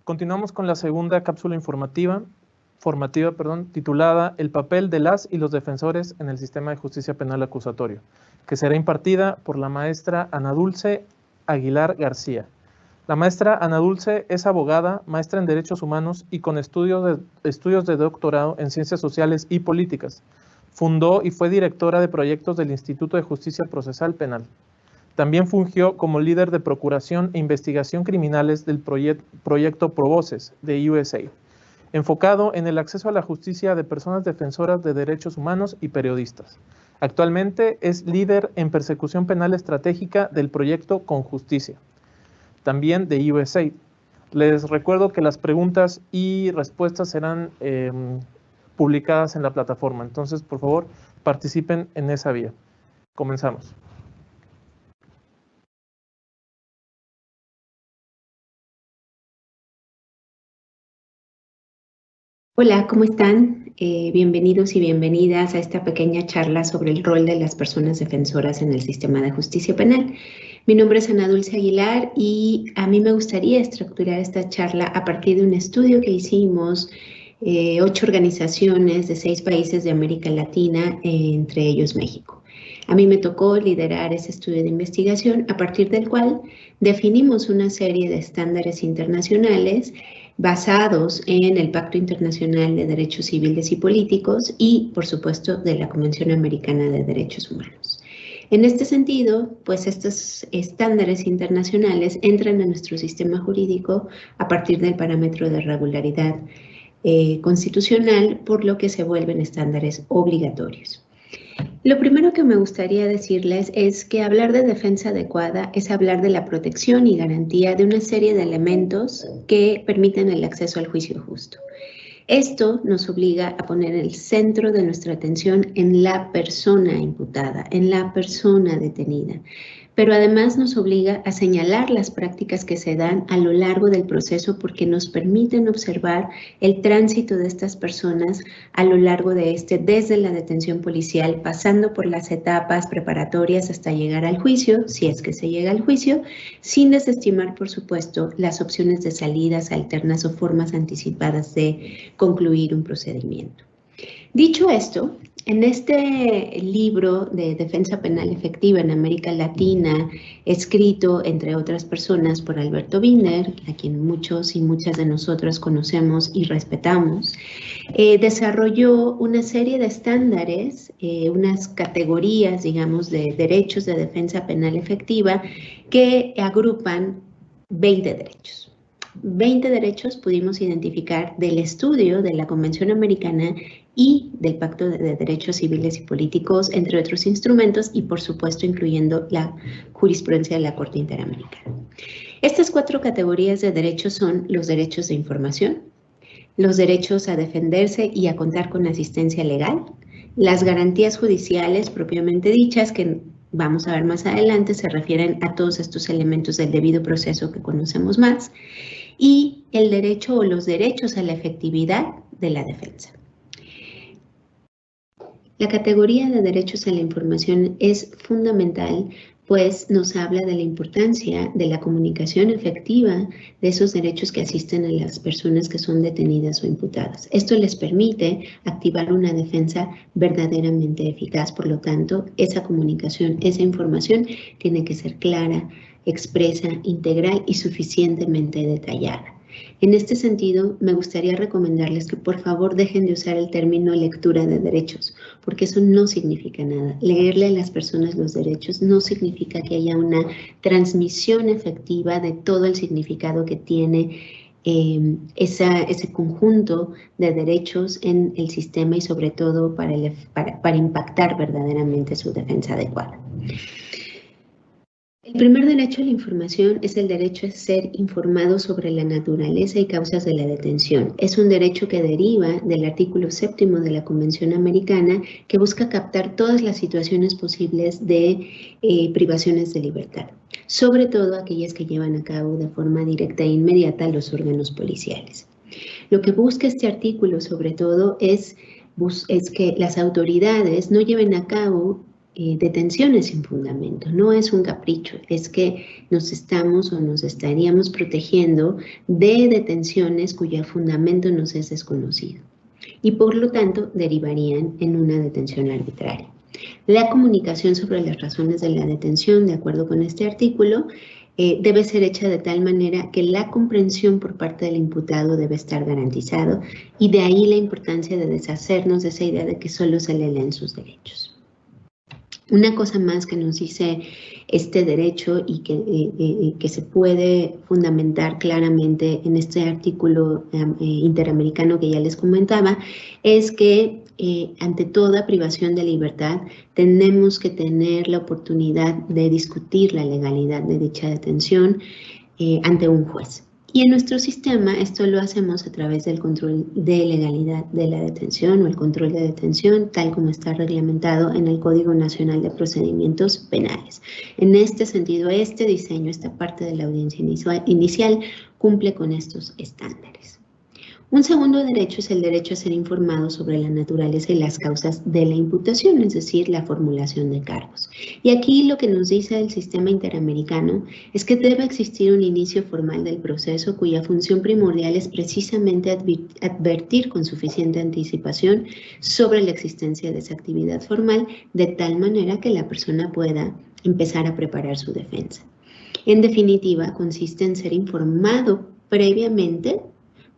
Continuamos con la segunda cápsula formativa, titulada El papel de las y los defensores en el sistema de justicia penal acusatorio, que será impartida por la maestra Ana Dulce Aguilar García. La maestra Ana Dulce es abogada, maestra en Derechos Humanos y con estudios de doctorado en Ciencias Sociales y Políticas. Fundó y fue directora de proyectos del Instituto de Justicia Procesal Penal. También fungió como líder de procuración e investigación criminales del proyecto ProVoces de USAID, enfocado en el acceso a la justicia de personas defensoras de derechos humanos y periodistas. Actualmente es líder en persecución penal estratégica del proyecto Con Justicia, también de USAID. Les recuerdo que las preguntas y respuestas serán publicadas en la plataforma, entonces por favor participen en esa vía. Comenzamos. Hola, ¿cómo están? Bienvenidos y bienvenidas a esta pequeña charla sobre el rol de las personas defensoras en el sistema de justicia penal. Mi nombre es Ana Dulce Aguilar y a mí me gustaría estructurar esta charla a partir de un estudio que hicimos 8 organizaciones de 6 países de América Latina, entre ellos México. A mí me tocó liderar ese estudio de investigación a partir del cual definimos una serie de estándares internacionales basados en el Pacto Internacional de Derechos Civiles y Políticos y, por supuesto, de la Convención Americana de Derechos Humanos. En este sentido, pues estos estándares internacionales entran a nuestro sistema jurídico a partir del parámetro de regularidad constitucional, por lo que se vuelven estándares obligatorios. Lo primero que me gustaría decirles es que hablar de defensa adecuada es hablar de la protección y garantía de una serie de elementos que permiten el acceso al juicio justo. Esto nos obliga a poner el centro de nuestra atención en la persona imputada, en la persona detenida, pero además nos obliga a señalar las prácticas que se dan a lo largo del proceso porque nos permiten observar el tránsito de estas personas a lo largo de desde la detención policial, pasando por las etapas preparatorias hasta llegar al juicio, si es que se llega al juicio, sin desestimar, por supuesto, las opciones de salidas alternas o formas anticipadas de concluir un procedimiento. Dicho esto, en este libro de Defensa Penal Efectiva en América Latina, escrito, entre otras personas, por Alberto Binder, a quien muchos y muchas de nosotros conocemos y respetamos, desarrolló una serie de estándares, unas categorías, digamos, de derechos de defensa penal efectiva que agrupan 20 derechos. 20 derechos pudimos identificar del estudio de la Convención Americana y del Pacto de Derechos Civiles y Políticos, entre otros instrumentos, y por supuesto incluyendo la jurisprudencia de la Corte Interamericana. Estas 4 categorías de derechos son los derechos de información, los derechos a defenderse y a contar con asistencia legal, las garantías judiciales propiamente dichas, que vamos a ver más adelante, se refieren a todos estos elementos del debido proceso que conocemos más, y el derecho o los derechos a la efectividad de la defensa. La categoría de derechos a la información es fundamental, pues nos habla de la importancia de la comunicación efectiva de esos derechos que asisten a las personas que son detenidas o imputadas. Esto les permite activar una defensa verdaderamente eficaz. Por lo tanto, esa comunicación, esa información tiene que ser clara, expresa, integral y suficientemente detallada. En este sentido, me gustaría recomendarles que por favor dejen de usar el término lectura de derechos, porque eso no significa nada. Leerle a las personas los derechos no significa que haya una transmisión efectiva de todo el significado que tiene ese conjunto de derechos en el sistema y sobre todo para impactar verdaderamente su defensa adecuada. El primer derecho a la información es el derecho a ser informado sobre la naturaleza y causas de la detención. Es un derecho que deriva del artículo 7º de la Convención Americana, que busca captar todas las situaciones posibles de privaciones de libertad, sobre todo aquellas que llevan a cabo de forma directa e inmediata los órganos policiales. Lo que busca este artículo sobre todo es que las autoridades no lleven a cabo detenciones sin fundamento. No es un capricho, es que nos estamos o nos estaríamos protegiendo de detenciones cuyo fundamento nos es desconocido y por lo tanto derivarían en una detención arbitraria. La comunicación sobre las razones de la detención, de acuerdo con este artículo, debe ser hecha de tal manera que la comprensión por parte del imputado debe estar garantizado y de ahí la importancia de deshacernos de esa idea de que solo se le leen sus derechos. Una cosa más que nos dice este derecho y que se puede fundamentar claramente en este artículo interamericano que ya les comentaba, es que ante toda privación de libertad tenemos que tener la oportunidad de discutir la legalidad de dicha detención ante un juez. Y en nuestro sistema esto lo hacemos a través del control de legalidad de la detención o el control de detención, tal como está reglamentado en el Código Nacional de Procedimientos Penales. En este sentido, este diseño, esta parte de la audiencia inicial, cumple con estos estándares. Un segundo derecho es el derecho a ser informado sobre la naturaleza y las causas de la imputación, es decir, la formulación de cargos. Y aquí lo que nos dice el sistema interamericano es que debe existir un inicio formal del proceso cuya función primordial es precisamente advertir con suficiente anticipación sobre la existencia de esa actividad formal, de tal manera que la persona pueda empezar a preparar su defensa. En definitiva, consiste en ser informado previamente,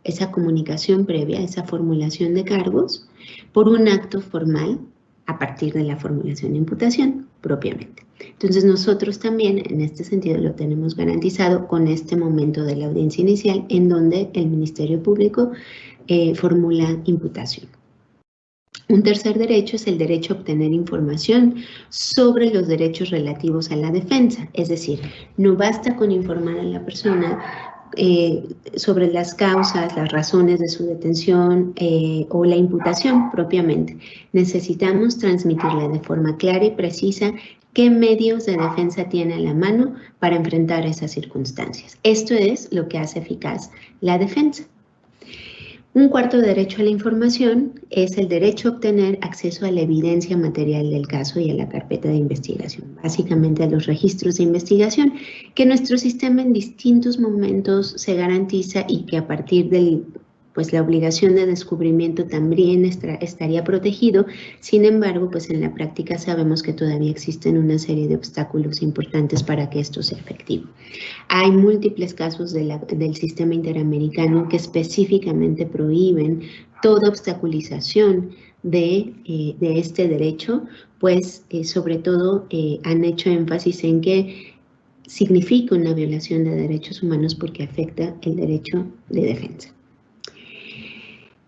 esa comunicación previa, esa formulación de cargos, por un acto formal a partir de la formulación de imputación propiamente. Entonces nosotros también en este sentido lo tenemos garantizado con este momento de la audiencia inicial en donde el Ministerio Público formula imputación. Un tercer derecho es el derecho a obtener información sobre los derechos relativos a la defensa, es decir, no basta con informar a la persona sobre las causas, las razones de su detención o la imputación propiamente. Necesitamos transmitirle de forma clara y precisa qué medios de defensa tiene a la mano para enfrentar esas circunstancias. Esto es lo que hace eficaz la defensa. Un cuarto derecho a la información es el derecho a obtener acceso a la evidencia material del caso y a la carpeta de investigación, básicamente a los registros de investigación que nuestro sistema en distintos momentos se garantiza y que a partir de la obligación de descubrimiento también estaría protegido. Sin embargo, en la práctica sabemos que todavía existen una serie de obstáculos importantes para que esto sea efectivo. Hay múltiples casos del sistema interamericano que específicamente prohíben toda obstaculización de este derecho, sobre todo han hecho énfasis en que significa una violación de derechos humanos porque afecta el derecho de defensa.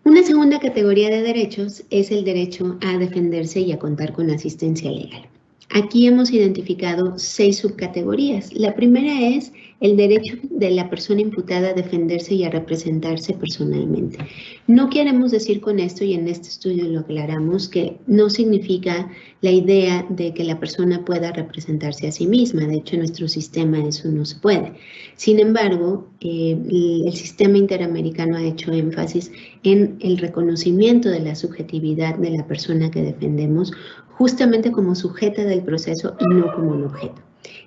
Una segunda categoría de derechos es el derecho a defenderse y a contar con asistencia legal. Aquí hemos identificado 6 subcategorías. La primera es el derecho de la persona imputada a defenderse y a representarse personalmente. No queremos decir con esto, y en este estudio lo aclaramos, que no significa la idea de que la persona pueda representarse a sí misma. De hecho, en nuestro sistema eso no se puede. Sin embargo, el sistema interamericano ha hecho énfasis en el reconocimiento de la subjetividad de la persona que defendemos, justamente como sujeta del proceso y no como un objeto.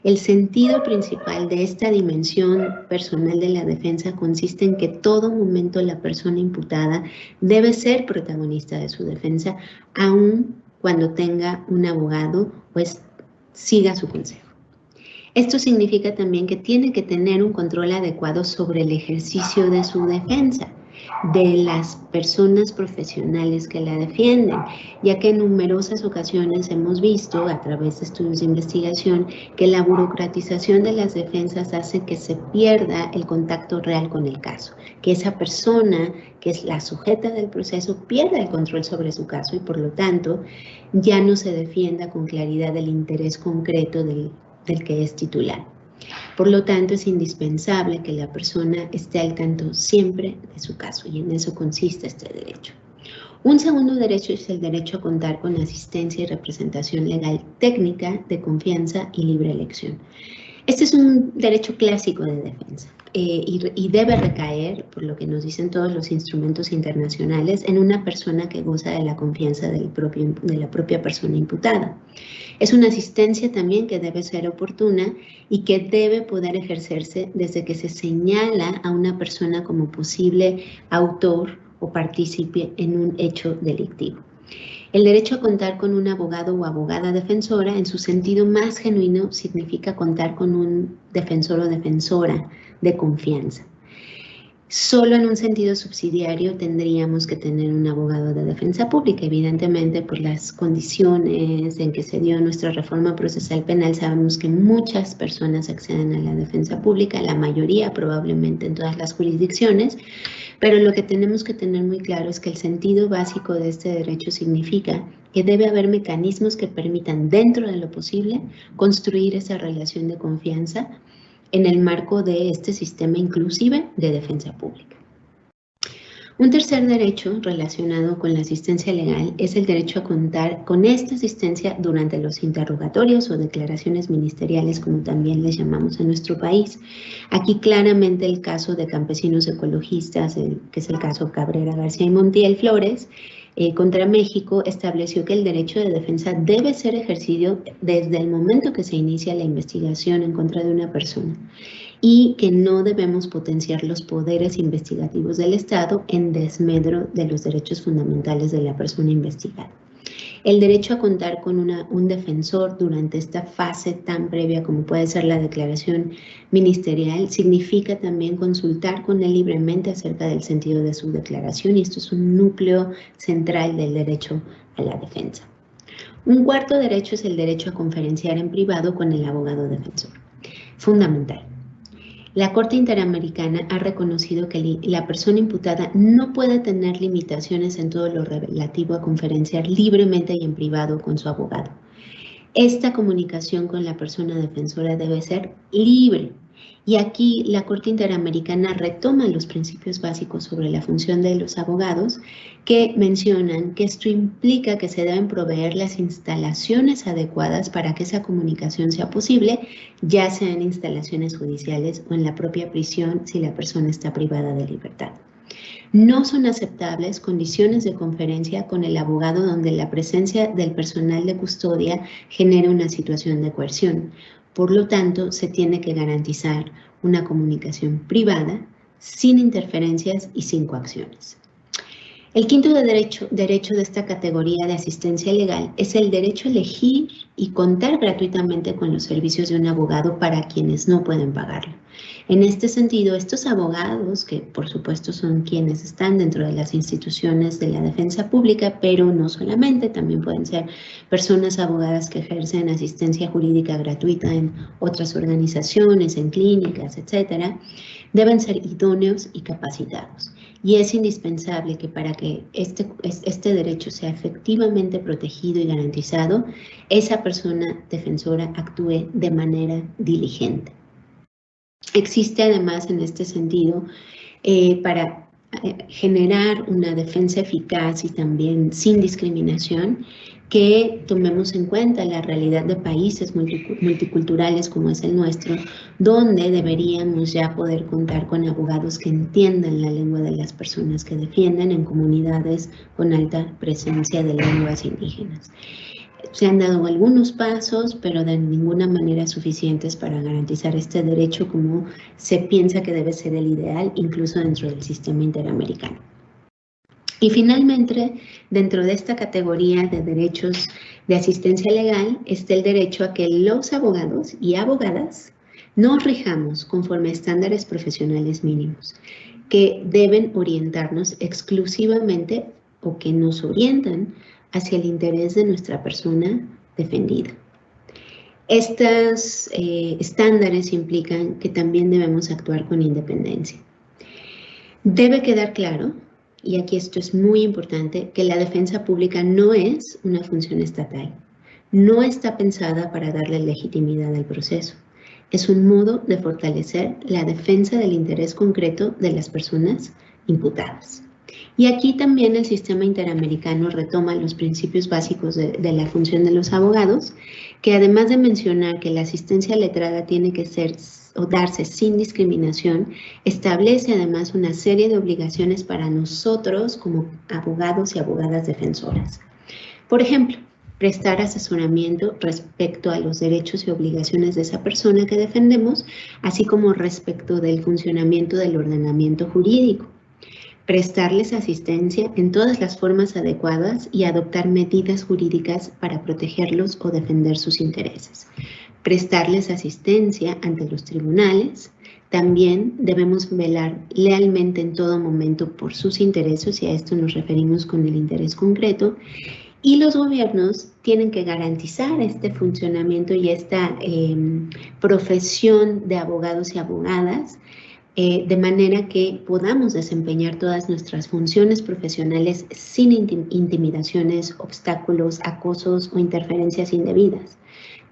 El sentido principal de esta dimensión personal de la defensa consiste en que todo momento la persona imputada debe ser protagonista de su defensa, aun cuando tenga un abogado, siga su consejo. Esto significa también que tiene que tener un control adecuado sobre el ejercicio de su defensa, de las personas profesionales que la defienden, ya que en numerosas ocasiones hemos visto a través de estudios de investigación que la burocratización de las defensas hace que se pierda el contacto real con el caso, que esa persona que es la sujeta del proceso pierda el control sobre su caso y por lo tanto ya no se defienda con claridad el interés concreto del que es titular. Por lo tanto, es indispensable que la persona esté al tanto siempre de su caso y en eso consiste este derecho. Un segundo derecho es el derecho a contar con asistencia y representación legal técnica de confianza y libre elección. Este es un derecho clásico de defensa y debe recaer, por lo que nos dicen todos los instrumentos internacionales, en una persona que goza de la confianza de la propia persona imputada. Es una asistencia también que debe ser oportuna y que debe poder ejercerse desde que se señala a una persona como posible autor o partícipe en un hecho delictivo. El derecho a contar con un abogado o abogada defensora, en su sentido más genuino, significa contar con un defensor o defensora de confianza. Solo en un sentido subsidiario tendríamos que tener un abogado de defensa pública. Evidentemente, por las condiciones en que se dio nuestra reforma procesal penal, sabemos que muchas personas acceden a la defensa pública, la mayoría probablemente en todas las jurisdicciones, pero lo que tenemos que tener muy claro es que el sentido básico de este derecho significa que debe haber mecanismos que permitan, dentro de lo posible, construir esa relación de confianza en el marco de este sistema inclusive de defensa pública. Un tercer derecho relacionado con la asistencia legal es el derecho a contar con esta asistencia durante los interrogatorios o declaraciones ministeriales, como también les llamamos en nuestro país. Aquí claramente el caso de campesinos ecologistas, que es el caso Cabrera García y Montiel Flores, contra México, estableció que el derecho de defensa debe ser ejercido desde el momento que se inicia la investigación en contra de una persona y que no debemos potenciar los poderes investigativos del Estado en desmedro de los derechos fundamentales de la persona investigada. El derecho a contar con un defensor durante esta fase tan previa como puede ser la declaración ministerial significa también consultar con él libremente acerca del sentido de su declaración, y esto es un núcleo central del derecho a la defensa. Un cuarto derecho es el derecho a conferenciar en privado con el abogado defensor. Fundamental. La Corte Interamericana ha reconocido que la persona imputada no puede tener limitaciones en todo lo relativo a conferenciar libremente y en privado con su abogado. Esta comunicación con la persona defensora debe ser libre. Y aquí la Corte Interamericana retoma los principios básicos sobre la función de los abogados, que mencionan que esto implica que se deben proveer las instalaciones adecuadas para que esa comunicación sea posible, ya sea en instalaciones judiciales o en la propia prisión si la persona está privada de libertad. No son aceptables condiciones de conferencia con el abogado donde la presencia del personal de custodia genera una situación de coerción. Por lo tanto, se tiene que garantizar una comunicación privada, sin interferencias y sin coacciones. El quinto derecho de esta categoría de asistencia legal es el derecho a elegir y contar gratuitamente con los servicios de un abogado para quienes no pueden pagarlo. En este sentido, estos abogados, que por supuesto son quienes están dentro de las instituciones de la defensa pública, pero no solamente, también pueden ser personas abogadas que ejercen asistencia jurídica gratuita en otras organizaciones, en clínicas, etcétera, deben ser idóneos y capacitados. Y es indispensable que para que este derecho sea efectivamente protegido y garantizado, esa persona defensora actúe de manera diligente. Existe además en este sentido para generar una defensa eficaz y también sin discriminación, que tomemos en cuenta la realidad de países multiculturales como es el nuestro, donde deberíamos ya poder contar con abogados que entiendan la lengua de las personas que defienden en comunidades con alta presencia de lenguas indígenas. Se han dado algunos pasos, pero de ninguna manera suficientes para garantizar este derecho como se piensa que debe ser el ideal, incluso dentro del sistema interamericano. Y finalmente, dentro de esta categoría de derechos de asistencia legal, está el derecho a que los abogados y abogadas nos rijamos conforme a estándares profesionales mínimos, que deben orientarnos exclusivamente o que nos orientan hacia el interés de nuestra persona defendida. Estos estándares implican que también debemos actuar con independencia. Debe quedar claro, y aquí esto es muy importante, que la defensa pública no es una función estatal. No está pensada para darle legitimidad al proceso. Es un modo de fortalecer la defensa del interés concreto de las personas imputadas. Y aquí también el sistema interamericano retoma los principios básicos de la función de los abogados, que además de mencionar que la asistencia letrada tiene que ser o darse sin discriminación, establece además una serie de obligaciones para nosotros como abogados y abogadas defensoras. Por ejemplo, prestar asesoramiento respecto a los derechos y obligaciones de esa persona que defendemos, así como respecto del funcionamiento del ordenamiento jurídico. Prestarles asistencia en todas las formas adecuadas y adoptar medidas jurídicas para protegerlos o defender sus intereses. Prestarles asistencia ante los tribunales. También debemos velar lealmente en todo momento por sus intereses, y a esto nos referimos con el interés concreto. Y los gobiernos tienen que garantizar este funcionamiento y esta profesión de abogados y abogadas, de manera que podamos desempeñar todas nuestras funciones profesionales sin intimidaciones, obstáculos, acosos o interferencias indebidas.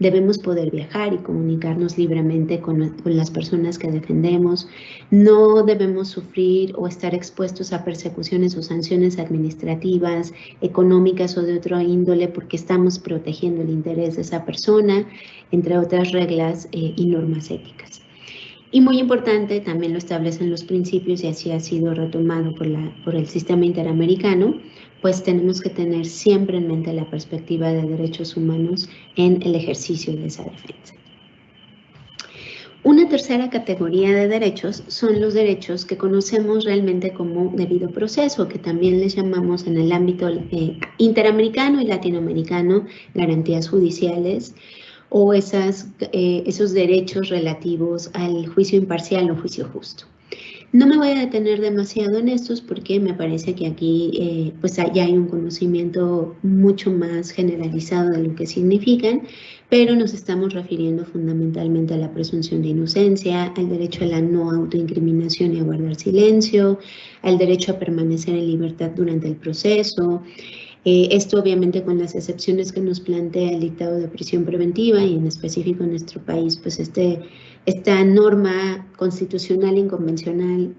Debemos poder viajar y comunicarnos libremente con las personas que defendemos. No debemos sufrir o estar expuestos a persecuciones o sanciones administrativas, económicas o de otro índole porque estamos protegiendo el interés de esa persona, entre otras reglas y normas éticas. Y muy importante, también lo establecen los principios y así ha sido retomado por el sistema interamericano, pues tenemos que tener siempre en mente la perspectiva de derechos humanos en el ejercicio de esa defensa. Una tercera categoría de derechos son los derechos que conocemos realmente como debido proceso, que también les llamamos en el ámbito interamericano y latinoamericano garantías judiciales, o esos derechos relativos al juicio imparcial o juicio justo. No me voy a detener demasiado en estos porque me parece que aquí pues ya hay un conocimiento mucho más generalizado de lo que significan, pero nos estamos refiriendo fundamentalmente a la presunción de inocencia, al derecho a la no autoincriminación y a guardar silencio, al derecho a permanecer en libertad durante el proceso. Esto obviamente con las excepciones que nos plantea el dictado de prisión preventiva y en específico en nuestro país, pues esta norma constitucional inconvencional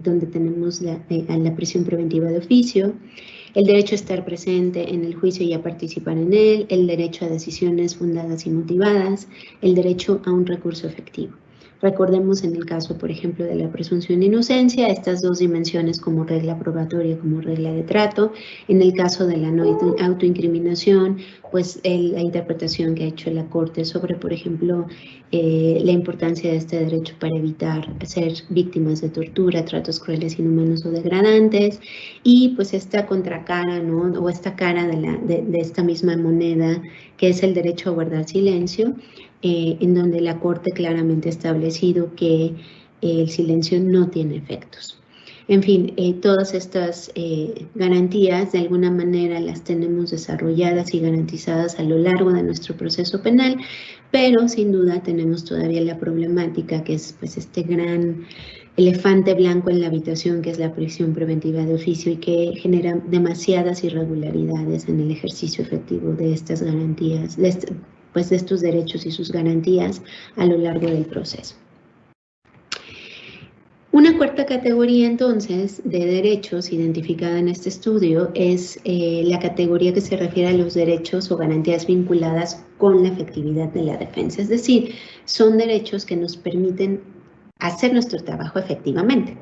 donde tenemos la prisión preventiva de oficio, el derecho a estar presente en el juicio y a participar en él, el derecho a decisiones fundadas y motivadas, el derecho a un recurso efectivo. Recordemos en el caso, por ejemplo, de la presunción de inocencia, estas dos dimensiones como regla probatoria, como regla de trato. En el caso de la no autoincriminación, pues la interpretación que ha hecho la Corte sobre, por ejemplo, la importancia de este derecho para evitar ser víctimas de tortura, tratos crueles, inhumanos o degradantes. Y pues esta contracara, ¿no? O esta cara de esta misma moneda, que es el derecho a guardar silencio, en donde la Corte claramente ha establecido que el silencio no tiene efectos. En fin, todas estas garantías de alguna manera las tenemos desarrolladas y garantizadas a lo largo de nuestro proceso penal, pero sin duda tenemos todavía la problemática que es pues este gran elefante blanco en la habitación, que es la prisión preventiva de oficio y que genera demasiadas irregularidades en el ejercicio efectivo de estas garantías, de estos derechos y sus garantías a lo largo del proceso. Una cuarta categoría entonces de derechos identificada en este estudio es la categoría que se refiere a los derechos o garantías vinculadas con la efectividad de la defensa, es decir, son derechos que nos permiten hacer nuestro trabajo efectivamente.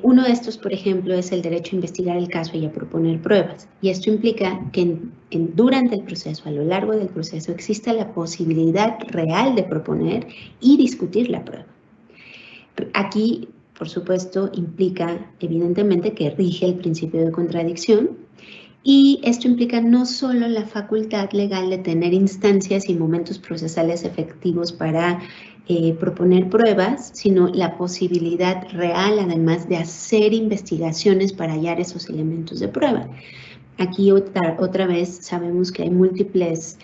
Uno de estos, por ejemplo, es el derecho a investigar el caso y a proponer pruebas. Y esto implica que durante el proceso, a lo largo del proceso, exista la posibilidad real de proponer y discutir la prueba. Aquí, por supuesto, implica evidentemente que rige el principio de contradicción. Y esto implica no solo la facultad legal de tener instancias y momentos procesales efectivos para proponer pruebas, sino la posibilidad real, además, de hacer investigaciones para hallar esos elementos de prueba. Aquí otra vez sabemos que hay múltiples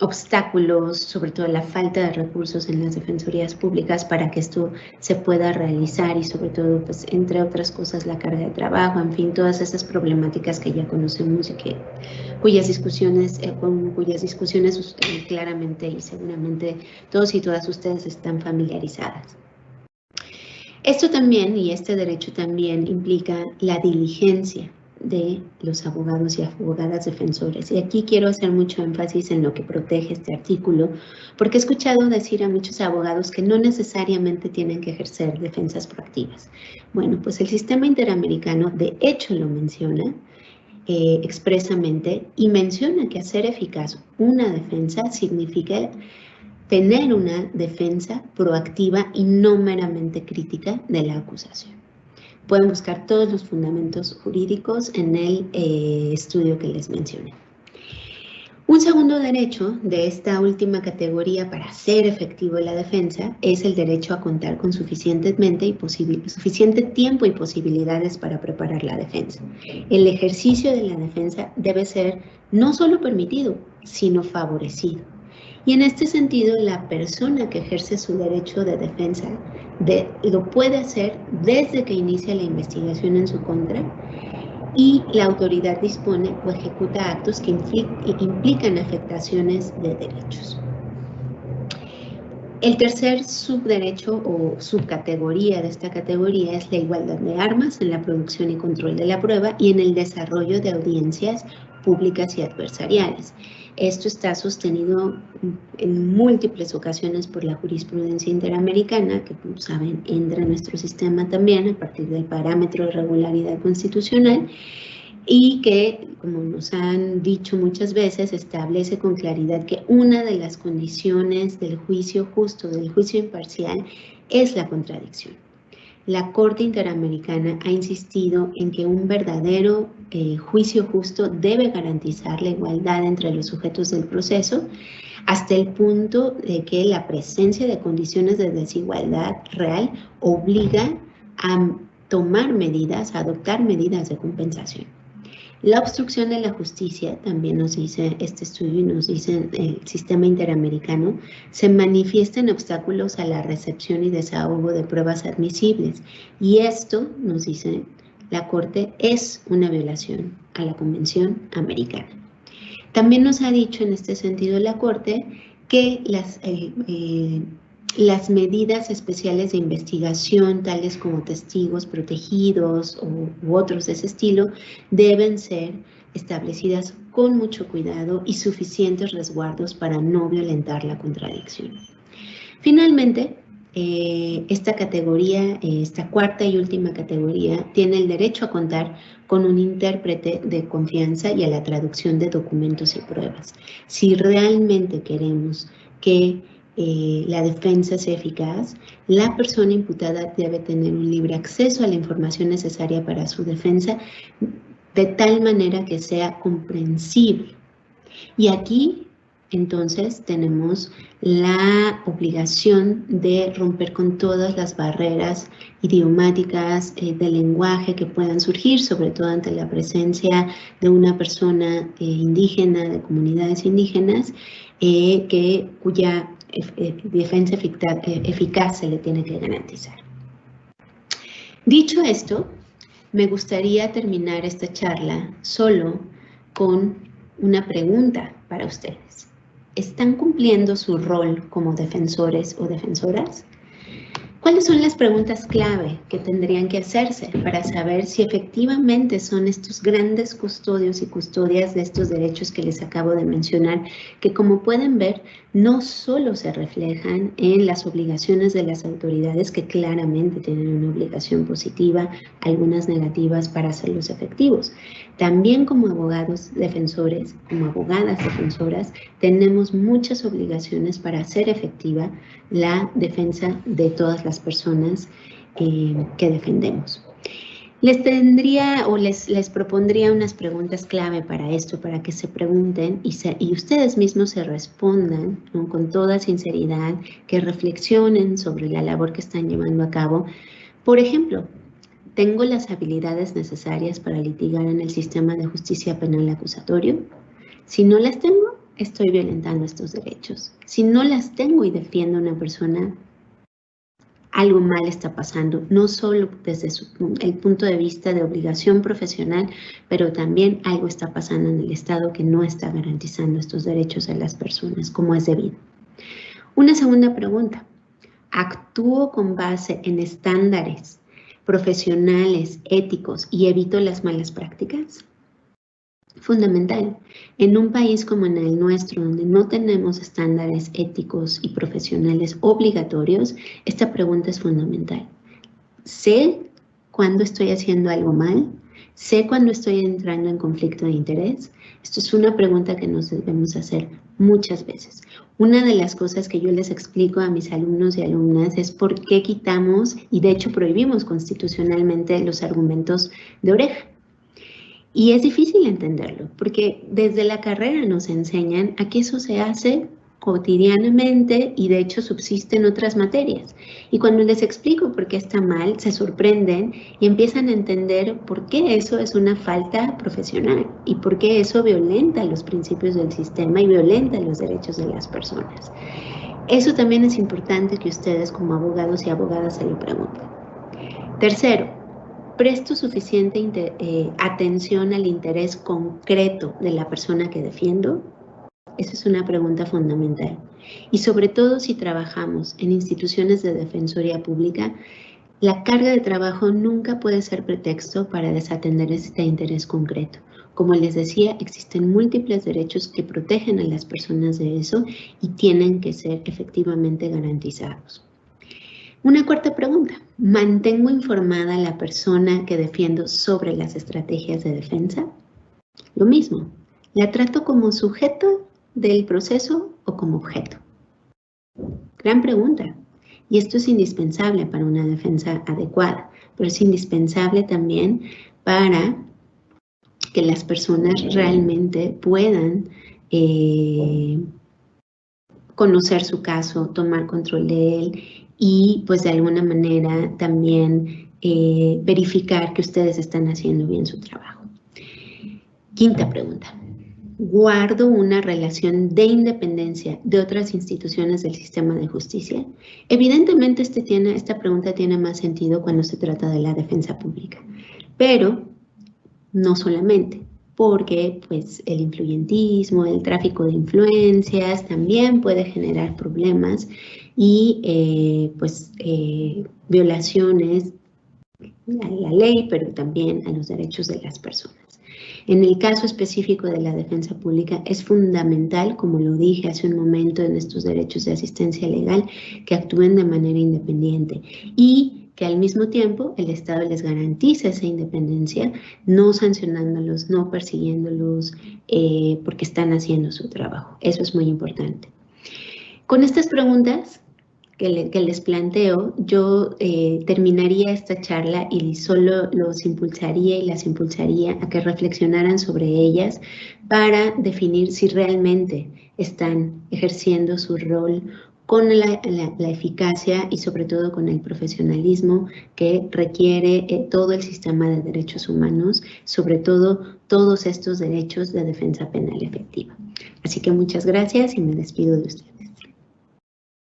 obstáculos, sobre todo la falta de recursos en las defensorías públicas para que esto se pueda realizar y sobre todo, pues, entre otras cosas, la carga de trabajo, en fin, todas esas problemáticas que ya conocemos y cuyas discusiones claramente y seguramente todos y todas ustedes están familiarizadas. Esto también, y este derecho también implica la diligencia de los abogados y abogadas defensores. Y aquí quiero hacer mucho énfasis en lo que protege este artículo, porque he escuchado decir a muchos abogados que no necesariamente tienen que ejercer defensas proactivas. Bueno, pues el sistema interamericano de hecho lo menciona expresamente y menciona que hacer eficaz una defensa significa tener una defensa proactiva y no meramente crítica de la acusación. Pueden buscar todos los fundamentos jurídicos en el estudio que les mencioné. Un segundo derecho de esta última categoría para hacer efectivo la defensa es el derecho a contar con suficiente tiempo y posibilidades para preparar la defensa. El ejercicio de la defensa debe ser no solo permitido, sino favorecido. Y en este sentido, la persona que ejerce su derecho de defensa lo puede hacer desde que inicia la investigación en su contra y la autoridad dispone o ejecuta actos que implican afectaciones de derechos. El tercer subderecho o subcategoría de esta categoría es la igualdad de armas en la producción y control de la prueba y en el desarrollo de audiencias públicas y adversariales. Esto está sostenido en múltiples ocasiones por la jurisprudencia interamericana, que como saben entra en nuestro sistema también a partir del parámetro de regularidad constitucional y que, como nos han dicho muchas veces, establece con claridad que una de las condiciones del juicio justo, del juicio imparcial, es la contradicción. La Corte Interamericana ha insistido en que un verdadero juicio justo debe garantizar la igualdad entre los sujetos del proceso hasta el punto de que la presencia de condiciones de desigualdad real obliga a tomar medidas, a adoptar medidas de compensación. La obstrucción de la justicia, también nos dice este estudio y nos dice el sistema interamericano, se manifiesta en obstáculos a la recepción y desahogo de pruebas admisibles. Y esto, nos dice la Corte, es una violación a la Convención Americana. También nos ha dicho en este sentido la Corte que las medidas especiales de investigación, tales como testigos protegidos u otros de ese estilo, deben ser establecidas con mucho cuidado y suficientes resguardos para no violentar la contradicción. Finalmente, esta categoría, esta cuarta y última categoría, tiene el derecho a contar con un intérprete de confianza y a la traducción de documentos y pruebas. Si realmente queremos que la defensa sea eficaz, la persona imputada debe tener un libre acceso a la información necesaria para su defensa de tal manera que sea comprensible. Y aquí, entonces, tenemos la obligación de romper con todas las barreras idiomáticas de lenguaje que puedan surgir, sobre todo ante la presencia de una persona indígena, de comunidades indígenas, cuya defensa eficaz se le tiene que garantizar. Dicho esto, me gustaría terminar esta charla solo con una pregunta para ustedes. ¿Están cumpliendo su rol como defensores o defensoras? ¿Cuáles son las preguntas clave que tendrían que hacerse para saber si efectivamente son estos grandes custodios y custodias de estos derechos que les acabo de mencionar, que como pueden ver, no solo se reflejan en las obligaciones de las autoridades, que claramente tienen una obligación positiva, algunas negativas para hacerlos efectivos. También como abogados defensores, como abogadas defensoras, tenemos muchas obligaciones para hacer efectiva la defensa de todas las personas que defendemos. Les propondría unas preguntas clave para esto, para que se pregunten y ustedes mismos se respondan, ¿no?, con toda sinceridad, que reflexionen sobre la labor que están llevando a cabo. Por ejemplo, ¿tengo las habilidades necesarias para litigar en el sistema de justicia penal acusatorio? Si no las tengo, estoy violentando estos derechos. Si no las tengo y defiendo a una persona, algo mal está pasando, no solo desde el punto de vista de obligación profesional, pero también algo está pasando en el Estado que no está garantizando estos derechos a las personas como es debido. Una segunda pregunta, ¿actúo con base en estándares profesionales, éticos y evito las malas prácticas? Fundamental. En un país como en el nuestro, donde no tenemos estándares éticos y profesionales obligatorios, esta pregunta es fundamental. ¿Sé cuándo estoy haciendo algo mal? ¿Sé cuándo estoy entrando en conflicto de interés? Esto es una pregunta que nos debemos hacer muchas veces. Una de las cosas que yo les explico a mis alumnos y alumnas es por qué quitamos y de hecho prohibimos constitucionalmente los argumentos de oreja. Y es difícil entenderlo, porque desde la carrera nos enseñan a que eso se hace cotidianamente y de hecho subsiste en otras materias. Y cuando les explico por qué está mal, se sorprenden y empiezan a entender por qué eso es una falta profesional y por qué eso violenta los principios del sistema y violenta los derechos de las personas. Eso también es importante que ustedes como abogados y abogadas se lo pregunten. Tercero, ¿presto suficiente atención al interés concreto de la persona que defiendo? Esa es una pregunta fundamental. Y sobre todo si trabajamos en instituciones de defensoría pública, la carga de trabajo nunca puede ser pretexto para desatender este interés concreto. Como les decía, existen múltiples derechos que protegen a las personas de eso y tienen que ser efectivamente garantizados. Una cuarta pregunta. ¿Mantengo informada a la persona que defiendo sobre las estrategias de defensa? Lo mismo. ¿La trato como sujeto del proceso o como objeto? Gran pregunta. Y esto es indispensable para una defensa adecuada, pero es indispensable también para que las personas realmente puedan conocer su caso, tomar control de él y pues de alguna manera también verificar que ustedes están haciendo bien su trabajo. Quinta pregunta. ¿Guardo una relación de independencia de otras instituciones del sistema de justicia? Evidentemente esta pregunta tiene más sentido cuando se trata de la defensa pública, pero no solamente, porque pues, el influyentismo, el tráfico de influencias también puede generar problemas y violaciones a la ley, pero también a los derechos de las personas. En el caso específico de la defensa pública es fundamental, como lo dije hace un momento en estos derechos de asistencia legal, que actúen de manera independiente y que al mismo tiempo el Estado les garantice esa independencia, no sancionándolos, no persiguiéndolos porque están haciendo su trabajo. Eso es muy importante. Con estas preguntas que les planteo, yo terminaría esta charla y solo los impulsaría y las impulsaría a que reflexionaran sobre ellas para definir si realmente están ejerciendo su rol con la eficacia y sobre todo con el profesionalismo que requiere todo el sistema de derechos humanos, sobre todo todos estos derechos de defensa penal efectiva. Así que muchas gracias y me despido de ustedes.